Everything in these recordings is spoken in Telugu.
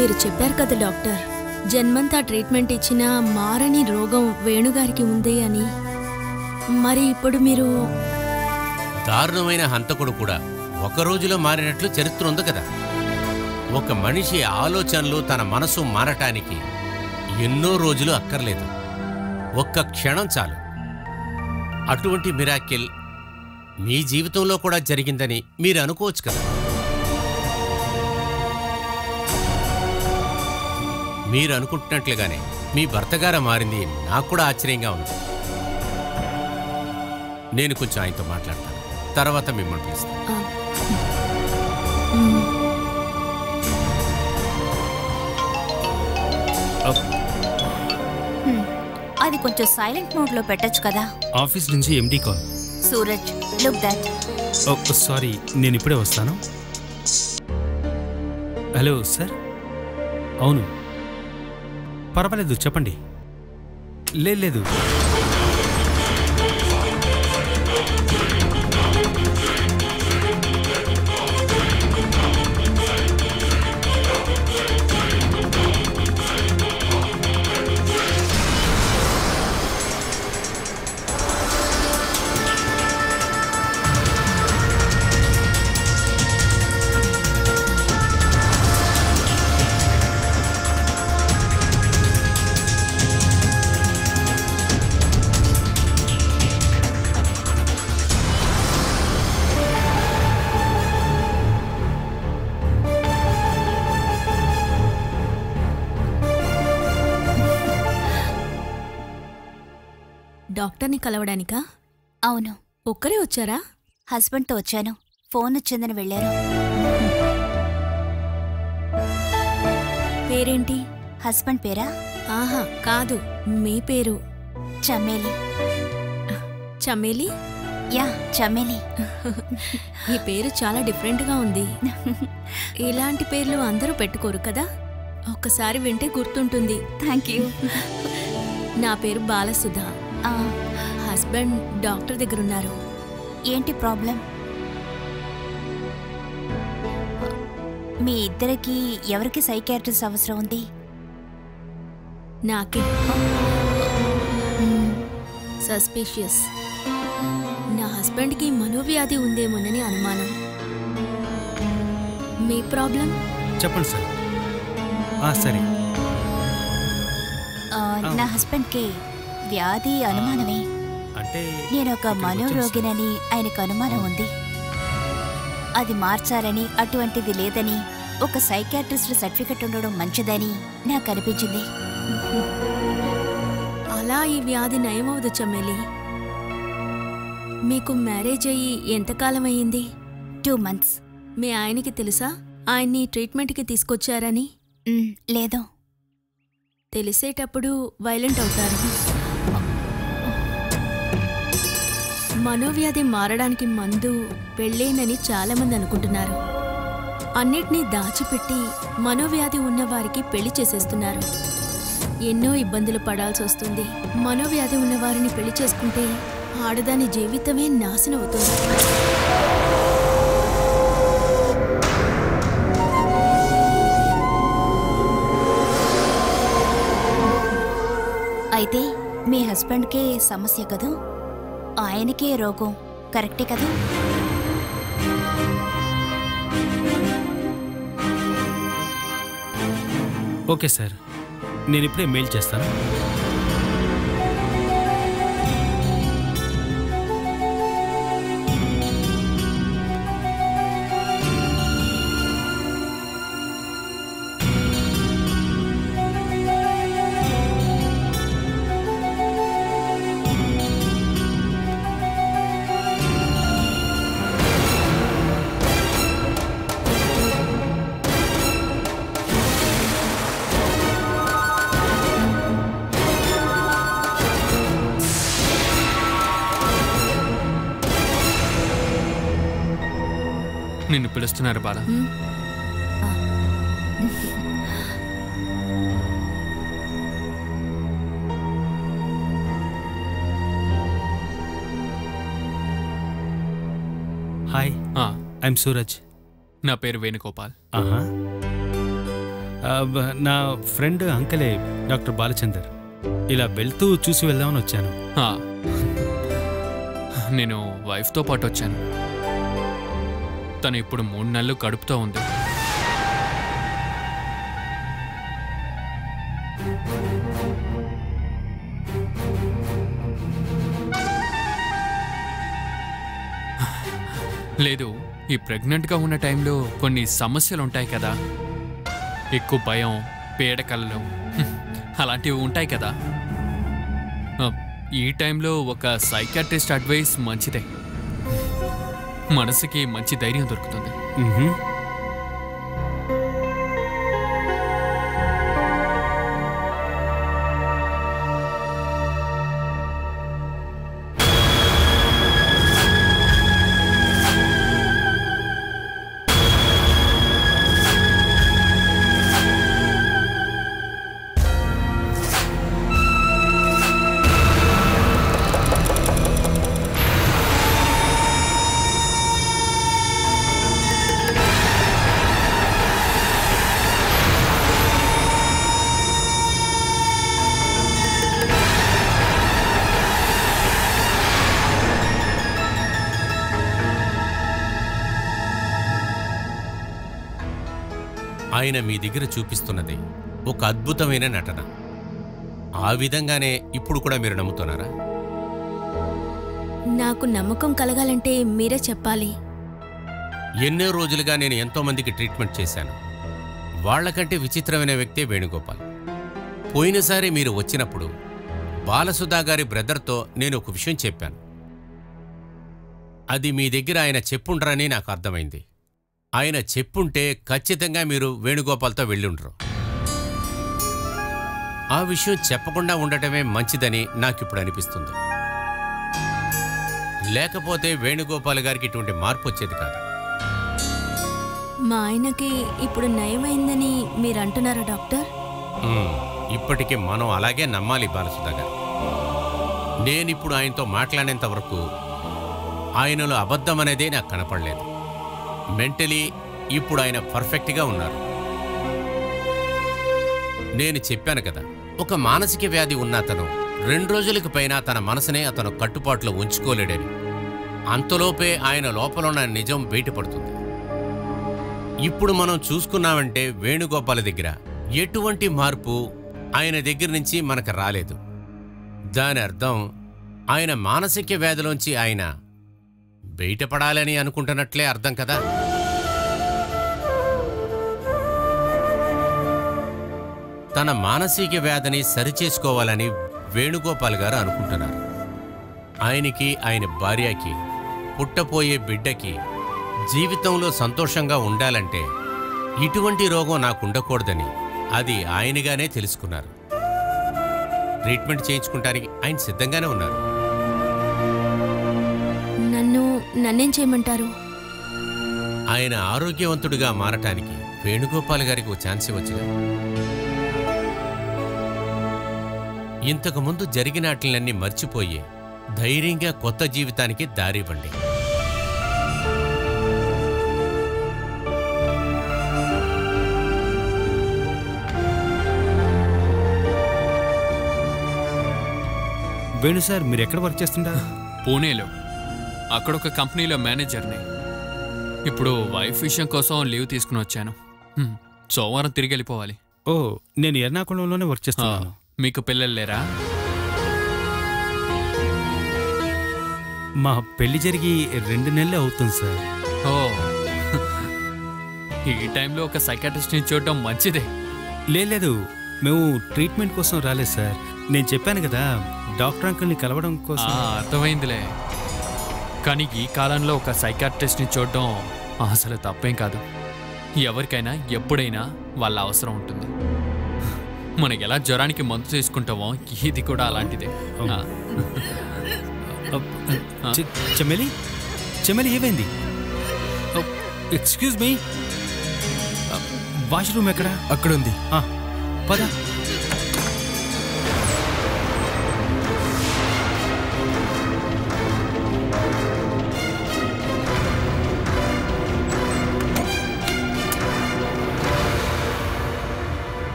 మీరు చెప్పారు కదా డాక్టర్, జన్మంతా ట్రీట్మెంట్ ఇచ్చినా మారని రోగం వేణుగారికి ఉంది అని. మరి ఇప్పుడు మీరు... దారుణమైన హంతకుడు కూడా ఒక రోజులో మారినట్లు చరిత్ర ఉంది కదా. ఒక మనిషి ఆలోచనలు తన మనసు మారటానికి ఎన్నో రోజులు అక్కర్లేదు, ఒక్క క్షణం చాలు. అటువంటి మిరాకిల్ మీ జీవితంలో కూడా జరిగిందని మీరు అనుకోవచ్చు కదా. మీరు అనుకుంటున్నట్లుగానే మీ భర్తగారు మారింది నాకు కూడా ఆశ్చర్యంగా ఉంది. నేను కొంచెం ఆయనతో మాట్లాడతాను, తర్వాత మిమ్మల్ని పిలుస్తాను. అది కొంచెం సైలెంట్ మోడ్ లో పెట్టొచ్చు కదా. ఆఫీస్ నుంచి MD call. Suraj, look that. Sorry, నేను ఇప్పుడే వస్తాను. Hello sir. అవును, పర్వాలేదు చెప్పండి. లేదు, డాక్టర్ని కలవడానికా? అవును. ఒక్కరే వచ్చారా? హస్బెండ్తో వచ్చాను. ఫోన్ వచ్చిందని వెళ్ళారు. పేరేంటి? హస్బెండ్ పేరా? ఆహా కాదు, మీ పేరు. చమేలి. చమేలి? యా, చమేలి. ఈ పేరు చాలా డిఫరెంట్గా ఉంది. ఇలాంటి పేర్లు అందరూ పెట్టుకోరు కదా, ఒక్కసారి వింటే గుర్తుంటుంది. Thank you. నా పేరు బాలసుధ. Husband doctor దగ్గరున్నారు. ఏంటి ప్రాబ్లం? మీ ఇద్దరికి ఎవరికి సైకియాట్రిస్ట్ అవసరం ఉంది? నాకే. సస్పీషియస్. నా హస్బెండ్కి మనోవ్యాధి ఉందేమోనని అనుమానం. మీ ప్రాబ్లం చెప్పండి సార్. సరే. నా హస్బెండ్కి వ్యాధి అనుమానమే. అంటే నేను ఒక మనోరోగినని ఆయనకు అనుమానం ఉంది. అది మార్చాలని, అటువంటిది లేదని, ఒక సైకియాట్రిస్ట్ సర్టిఫికెట్ ఉండడం మంచిదని నాకు అనిపించింది. అలా ఈ వ్యాధి నయమవదు చమేలి. మీకు మ్యారేజ్ అయ్యి ఎంతకాలం అయ్యింది? 2 months. మీ ఆయనకి తెలుసా ఆయన్ని ట్రీట్మెంట్కి తీసుకొచ్చారని? లేదు. తెలిసేటప్పుడు వైలెంట్ అవుతారు. మనోవ్యాధి మారడానికి మందు పెళ్ళేనని చాలామంది అనుకుంటున్నారు. అన్నిటినీ దాచిపెట్టి మనోవ్యాధి ఉన్నవారికి పెళ్లి చేసేస్తున్నారు. ఎన్నో ఇబ్బందులు పడాల్సి వస్తుంది. మనోవ్యాధి ఉన్నవారిని పెళ్లి చేసుకుంటే ఆడదాని జీవితమే నాశనం అవుతుంది. అయితే మీ హస్బెండ్కే సమస్య కదూ? ఆయనకే రోగం, కరెక్టే కదా? ఓకే సార్, నేను ఇప్పుడే మెయిల్ చేస్తాను. నిన్ను పిలుస్తున్నారు బాల. Hi, I'm Suraj. నా పేరు వేణుగోపాల్. నా ఫ్రెండ్ అంకలే డాక్టర్ బాలచందర్. ఇలా వెళ్తూ చూసి వెళ్దామని వచ్చాను. నేను వైఫ్తో పాటు వచ్చాను. తను ఇప్పుడు 3 నెలలు కడుపుతో ఉంది. లేదు, ఈ ప్రెగ్నెంట్గా ఉన్న టైంలో కొన్ని సమస్యలు ఉంటాయి కదా, ఎక్కువ భయం, పీడకలలు అలాంటివి ఉంటాయి కదా. ఈ టైంలో ఒక సైకాట్రిస్ట్ అడ్వైస్ మంచిదే. మనసుకి మంచి ధైర్యం దొరుకుతుంది. ఆయన మీ దగ్గర చూపిస్తున్నది ఒక అద్భుతమైన నటన. ఆ విధంగానే ఇప్పుడు కూడా మీరు నమ్ముతున్నారా? నాకు నమ్మకం కలగాలంటే మీరే చెప్పాలి. ఎన్నో రోజులుగా నేను ఎంతోమందికి ట్రీట్మెంట్ చేశాను. వాళ్లకంటే విచిత్రమైన వ్యక్తే వేణుగోపాల్. పోయినసారి మీరు వచ్చినప్పుడు బాలసుధా గారి బ్రదర్తో నేను ఒక విషయం చెప్పాను. అది మీ దగ్గర ఆయన చెప్పుండ్రని నాకు అర్థమైంది. ఆయన చెప్పుంటే ఖచ్చితంగా మీరు వేణుగోపాల్తో వెళ్ళుండ్రు. ఆ విషయం చెప్పకుండా ఉండటమే మంచిదని నాకిప్పుడు అనిపిస్తుంది. లేకపోతే వేణుగోపాల్ గారికి ఇటువంటి మార్పు వచ్చేది కాదు. మా ఆయనకి ఇప్పుడు నయమైందని మీరు అంటున్నారా డాక్టర్? ఇప్పటికీ మనం అలాగే నమ్మాలి బాలసుధా గారు. నేనిప్పుడు ఆయనతో మాట్లాడేంత వరకు ఆయనలో అబద్ధం అనేదే నాకు కనపడలేదు. మెంటలీ ఇప్పుడు ఆయన పర్ఫెక్ట్గా ఉన్నారు. నేను చెప్పాను కదా, ఒక మానసిక వ్యాధి ఉన్న అతను 2 రోజులకు పైన తన మనసునే అతను కట్టుబాటులో ఉంచుకోలేడని. అంతలోపే ఆయన లోపల ఉన్న నిజం బయటపడుతుంది. ఇప్పుడు మనం చూసుకున్నామంటే వేణుగోపాల్ దగ్గర ఎటువంటి మార్పు ఆయన దగ్గర నుంచి మనకు రాలేదు. దాని అర్థం ఆయన మానసిక వ్యాధిలోంచి ఆయన బయటపడాలని అనుకుంటున్నట్లే అర్థం కదా. తన మానసిక వ్యాధిని సరిచేసుకోవాలని వేణుగోపాల్ గారు అనుకుంటున్నారు. ఆయనకి, ఆయన భార్యకి, పుట్టపోయే బిడ్డకి జీవితంలో సంతోషంగా ఉండాలంటే ఇటువంటి రోగం నాకుండకూడదని అది ఆయనగానే తెలుసుకున్నారు. ట్రీట్మెంట్ చేయించుకుంటానికి ఆయన సిద్ధంగానే ఉన్నారు. నన్నేం చేయమంటారు? ఆయన ఆరోగ్యవంతుడిగా మారటానికి వేణుగోపాల్ గారికి ఓ ఛాన్స్ ఇవ్వచ్చుగా. ఇంతకుముందు జరిగిన వాటిలన్నీ మర్చిపోయి ధైర్యంగా కొత్త జీవితానికి దారివ్వండి. వేణు సార్, మీరు ఎక్కడ వర్క్ చేస్తుంటారు? పూణేలో. అక్కడొక కంపెనీలో మేనేజర్ని. ఇప్పుడు వైఫ్ విషయం కోసం లీవ్ తీసుకుని వచ్చాను. సోమవారం తిరిగి వెళ్ళిపోవాలి. ఓ, నేను ఎర్నాకుళంలోనే వర్క్ చేస్తున్నాను. మీకు పిల్లలు లేరా? మా పెళ్లి జరిగి 2 నెలలు అవుతుంది సార్. ఓ, ఈ టైంలో ఒక సైకాట్రిస్ట్ని చూడడం మంచిదే. లేదు, మేము ట్రీట్మెంట్ కోసం రాలేదు సార్. నేను చెప్పాను కదా, డాక్టర్ అంకుల్ని కలవడం కోసం. అర్థమైందిలే. కానీ ఈ కాలంలో ఒక సైకాట్రిస్ట్ని చూడడం అసలు తప్పేం కాదు. ఎవరికైనా ఎప్పుడైనా వాళ్ళ అవసరం ఉంటుంది. మనకి ఎలా జ్వరానికి మందు తీసుకుంటామో ఇది కూడా అలాంటిదే. చెమెలి, చెమెలి ఏమైంది? ఎక్స్క్యూజ్ మీ, వాష్రూమ్ ఎక్కడ? అక్కడ ఉంది. పద.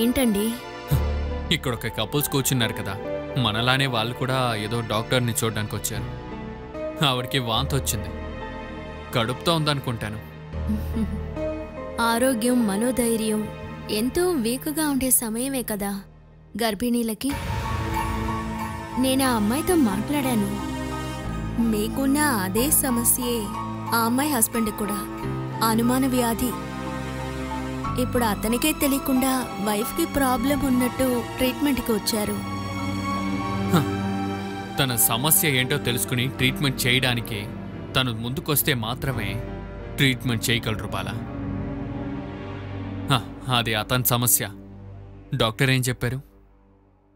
ఏంటండి? ఇక్కడ ఒక కపుల్స్ కూర్చున్నారు కదా, మనలానే వాళ్ళు కూడా ఏదో డాక్టర్ని చూడడానికి వచ్చారు. ఆవిడకి వాంతి వచ్చింది, కడుపుతో ఉందనుకుంటాను. ఆరోగ్యం, మనోధైర్యం ఎంతో వీక్గా ఉండే సమయమే కదా గర్భిణీలకి. నేను ఆ అమ్మాయితో మాట్లాడాను. మీకున్న అదే సమస్యే ఆ అమ్మాయి హస్బెండ్ కూడా, అనుమాన వ్యాధి. ఇప్పుడు అతనికే తెలియకుండా వైఫ్కి ప్రాబ్లం ఉన్నట్టు ట్రీట్మెంట్కి వచ్చారు. తన సమస్య ఏంటో తెలుసుకుని ట్రీట్మెంట్ చేయడానికి తను ముందుకొస్తే మాత్రమే ట్రీట్మెంట్ చేయగలరు బాల. అది అతని సమస్య. డాక్టర్ ఏం చెప్పారు?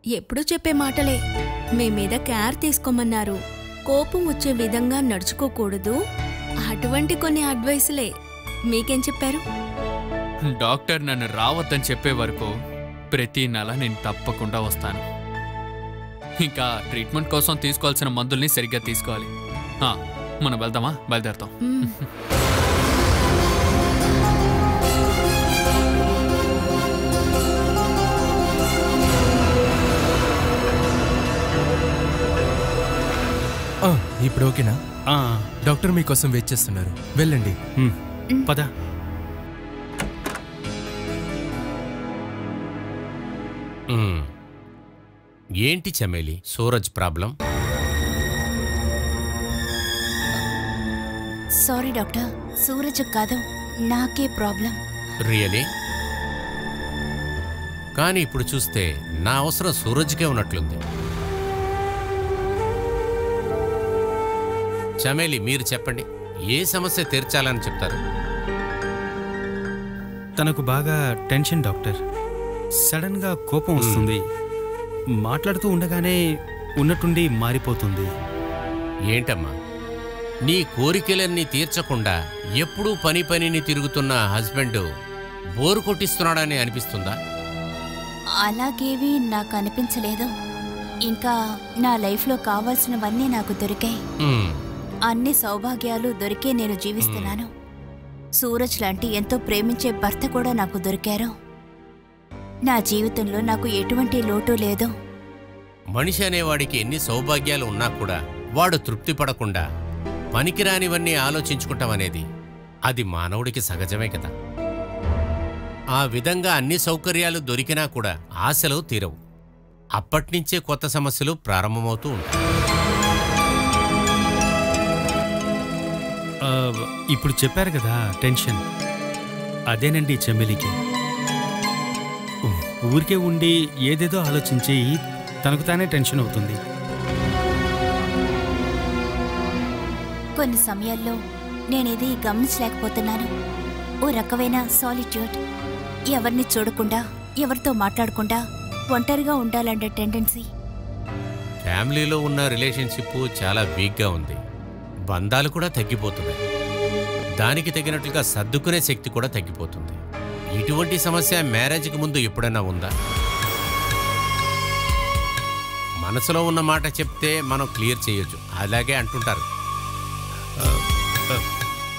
ఎప్పుడూ చెప్పే మాటలే. మీ మీద కేర్ తీసుకోమన్నారు. కోపం వచ్చే విధంగా నడుచుకోకూడదు, అటువంటి కొన్ని అడ్వైసులే. మీకేం చెప్పారు? డాక్టర్ నన్ను రావద్దని చెప్పే వరకు ప్రతి నెల నేను తప్పకుండా వస్తాను. ఇంకా ట్రీట్మెంట్ కోసం తీసుకోవాల్సిన మందుల్ని సరిగ్గా తీసుకోవాలి. మనం వెళ్దామా? బయలుదేరుతాం. ఇప్పుడు ఓకేనా? డాక్టర్ మీకోసం వెయిట్ చేస్తున్నారు, వెళ్ళండి. పద. ఏంటి Chameli Suraj problem? Sorry doctor, Suraj కాదు, నాకే ప్రాబ్లం. రియలీ? కానీ ఇప్పుడు చూస్తే నా అవసరం సూరజ్కే ఉన్నట్లుంది. చమేలి, మీరు చెప్పండి, ఏ సమస్య తీర్చాలని చెప్తారు? తనకు బాగా టెన్షన్ డాక్టర్. సడన్గా కోపం వస్తుంది, మాట్లాడుతూ ఉండగానే ఉన్నట్టుండి మారిపోతుంది. ఏంటమ్మా, నీ కోరికలన్నీ తీర్చకుండా ఎప్పుడూ పనిని తిరుగుతున్న హస్బెండ్ బోరు కొట్టిస్తున్నాడని అనిపిస్తుందా? అలాగేవి నాకు అనిపించలేదు. ఇంకా నా లైఫ్లో కావాల్సినవన్నీ నాకు దొరికాయి. అన్ని సౌభాగ్యాలు దొరికే నేను జీవిస్తున్నాను. సూరజ్ లాంటి ఎంతో ప్రేమించే భర్త కూడా నాకు దొరికారు. నా జీవితంలో నాకు ఎటువంటి లోటు లేదు. మనిషి అనేవాడికి ఎన్ని సౌభాగ్యాలు ఉన్నా కూడా వాడు తృప్తి పడకుండా పనికిరానివన్నీ ఆలోచించుకుంటామనేది అది మానవుడికి సహజమే కదా. ఆ విధంగా అన్ని సౌకర్యాలు దొరికినా కూడా ఆశలు తీరవు. అప్పట్నుంచే కొత్త సమస్యలు ప్రారంభమవుతూ ఉంటాయి. ఇప్పుడు చెప్పారు కదా టెన్షన్, అదేనండి చెమ్మెలికి. ఊరికే ఉండి ఏదేదో ఆలోచించి తనకు తానే టెన్షన్ అవుతుంది. కొన్ని సమయాల్లో నేనేది గమనించలేకపోతున్నాను. ఓ రకమైన సాలిట్యూడ్. ఎవరిని చూడకుండా, ఎవరితో మాట్లాడకుండా ఒంటరిగా ఉండాలంటే టెండెన్సీ. ఫ్యామిలీలో ఉన్న రిలేషన్షిప్ చాలా వీక్గా ఉంది. బంధాలు కూడా తగ్గిపోతున్నాయి. దానికి తగినట్లుగా సర్దుకునే శక్తి కూడా తగ్గిపోతుంది. ఇటువంటి సమస్య మ్యారేజ్కి ముందు ఎప్పుడైనా ఉందా? మనసులో ఉన్న మాట చెప్తే మనం క్లియర్ చేయొచ్చు, అలాగే అంటుంటారు.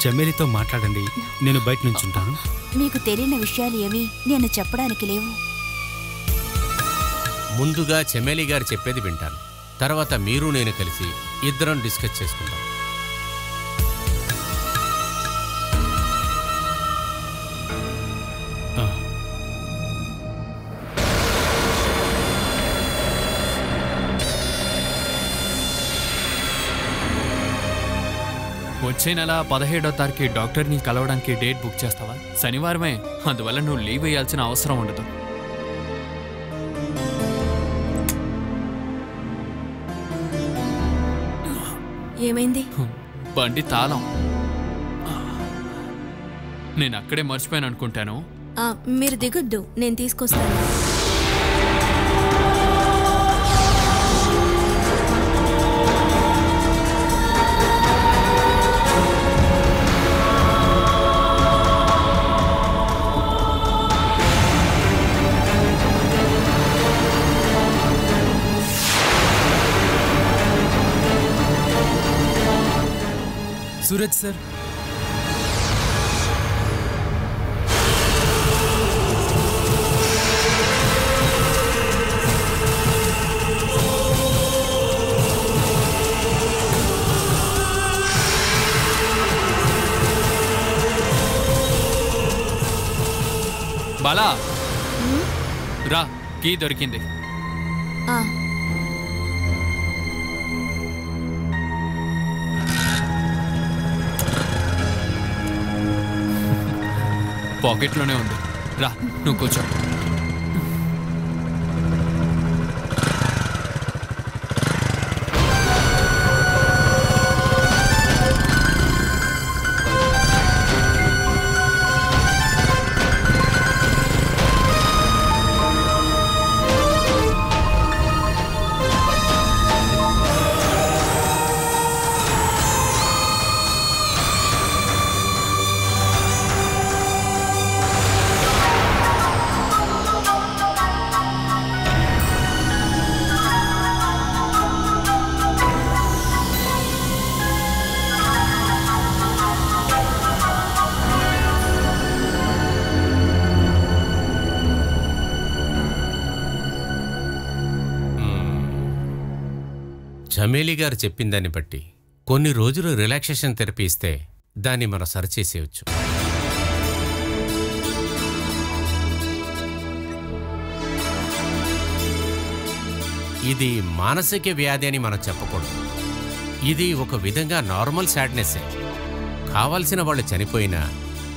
చెమ్మేలితో మాట్లాడండి, నేను బయట నుంచి ఉంటాను. మీకు తెలియని విషయాలు ఏవి నేను చెప్పడానికి లేవు. ముందుగా చెమేలి గారు చెప్పేది వింటాను, తర్వాత మీరు నేను కలిసి ఇద్దరం డిస్కస్ చేసుకుందాం. వచ్చే నెల 17వ తారీఖు డాక్టర్ని కలవడానికి డేట్ బుక్ చేస్తావా? శనివారమే, అందువల్ల నువ్వు లీవ్ వేయాల్సిన అవసరం ఉండదు. ఏమైంది? బండి తాళం నేను అక్కడే మర్చిపోయాను అనుకుంటాను. మీరు దిగొద్దు, నేను తీసుకొస్తాను. सूरज सर, బాలా రా, కీ దొరికింది. ఆ, పాకెట్లోనే ఉంది. రా, నువ్వు కూర్చో. చమేలి గారు చెప్పిన దాన్ని బట్టి కొన్ని రోజులు రిలాక్సేషన్ థెరపీ ఇస్తే దాన్ని మనం సరిచేసేయచ్చు. ఇది మానసిక వ్యాధి అని మనం చెప్పకూడదు. ఇది ఒక విధంగా నార్మల్ సాడ్నెస్సే. కావాల్సిన వాళ్ళు చనిపోయినా,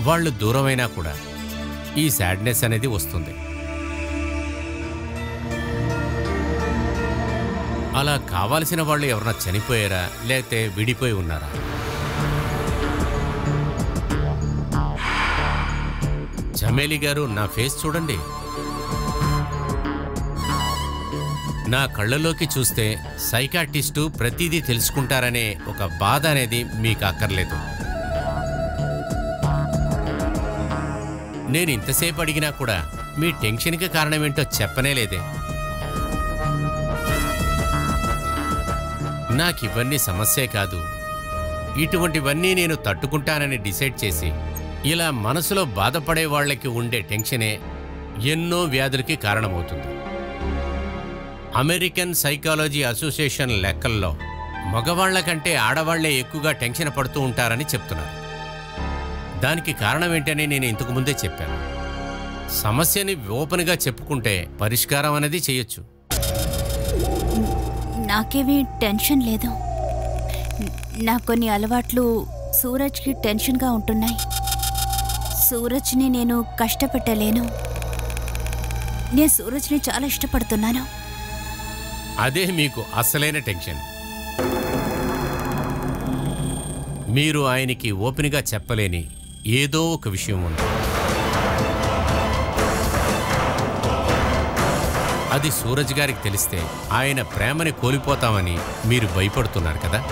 వాళ్ళు దూరమైనా కూడా ఈ సాడ్నెస్ అనేది వస్తుంది. అలా కావాల్సిన వాళ్ళు ఎవరన్నా చనిపోయారా, లేకపోతే విడిపోయి ఉన్నారా? చమేలి గారు, నా ఫేస్ చూడండి. నా కళ్ళలోకి చూస్తే సైకాట్రిస్టు ప్రతిదీ తెలుసుకుంటారనే ఒక బాధ అనేది మీకు అక్కర్లేదు. నేను ఇంతసేపు అడిగినా కూడా మీ టెన్షన్కి కారణమేంటో చెప్పనే లేదే. నాకివన్నీ సమస్యే కాదు. ఇటువంటివన్నీ నేను తట్టుకుంటానని డిసైడ్ చేసి ఇలా మనసులో బాధపడే వాళ్ళకి ఉండే టెన్షనే ఎన్నో వ్యాధులకి కారణమవుతుంది. అమెరికన్ సైకాలజీ అసోసియేషన్ లెక్కల్లో మగవాళ్ల కంటే ఆడవాళ్లే ఎక్కువగా టెన్షన్ పడుతూ ఉంటారని చెప్తున్నారు. దానికి కారణం ఏంటని నేను ఇంతకుముందే చెప్పాను. సమస్యని ఓపెన్గా చెప్పుకుంటే పరిష్కారం అనేది చేయొచ్చు. నాకేమీ టెన్షన్ లేదు. నా కొన్ని అలవాట్లు సూరజ్కి టెన్షన్గా ఉంటున్నాయి. సూరజ్ని నేను కష్టపెట్టలేను. నేను సూరజ్ని చాలా ఇష్టపడుతున్నాను. అదే మీకు అసలైన టెన్షన్. మీరు ఆయనకి ఓపెన్గా చెప్పలేని ఏదో ఒక విషయం ఉంది. అది సూరజ్ గారికి తెలిస్తే ఆయన ప్రేమని కోల్పోతామని మీరు భయపడుతున్నారు కదా.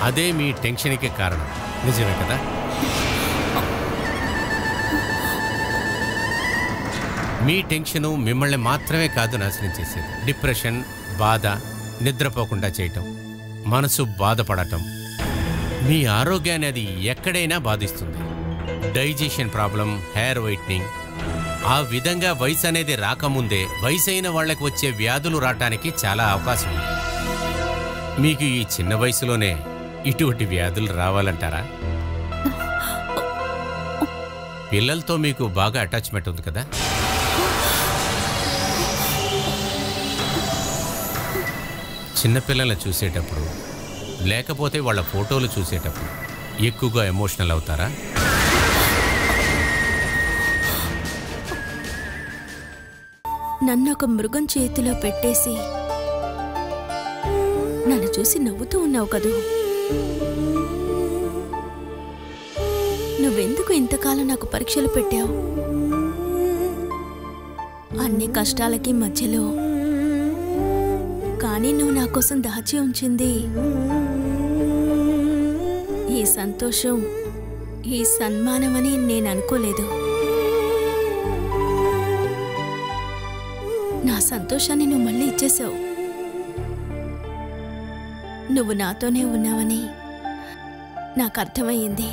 అదే మీ టెన్షన్కి కారణం. నిజమే కదా? మీ టెన్షను మిమ్మల్ని మాత్రమే కాదు నాశనం చేసేది. డిప్రెషన్, బాధ, నిద్రపోకుండా చేయటం, మనసు బాధపడటం, మీ ఆరోగ్యాన్ని అది ఎక్కడైనా బాధిస్తుంది. Digestion problem, hair whitening. ఆ విధంగా వయసు అనేది రాకముందే వయసైన వాళ్లకు వచ్చే వ్యాధులు రావటానికి చాలా అవకాశం ఉంది. మీకు ఈ చిన్న వయసులోనే ఇటువంటి వ్యాధులు రావాలంటారా? పిల్లలతో మీకు బాగా అటాచ్మెంట్ ఉంది కదా. చిన్నపిల్లల్ని చూసేటప్పుడు, లేకపోతే వాళ్ళ ఫోటోలు చూసేటప్పుడు ఎక్కువగా ఎమోషనల్ అవుతారా? నన్ను ఒక మృగం చేతిలో పెట్టేసి నన్ను చూసి నవ్వుతూ ఉన్నావు కదూ. నువ్వెందుకు ఇంతకాలం నాకు పరీక్షలు పెట్టావు? అన్ని కష్టాలకి మధ్యలో కానీ నువ్వు నా కోసం దాచి ఉంచింది ఈ సంతోషం, ఈ సన్మానమని నేను అనుకోలేదు. నా సంతోషాన్ని నువ్వు మళ్ళీ ఇచ్చేశావు. నువ్వు నాతోనే ఉన్నావని నాకు అర్థమయ్యింది.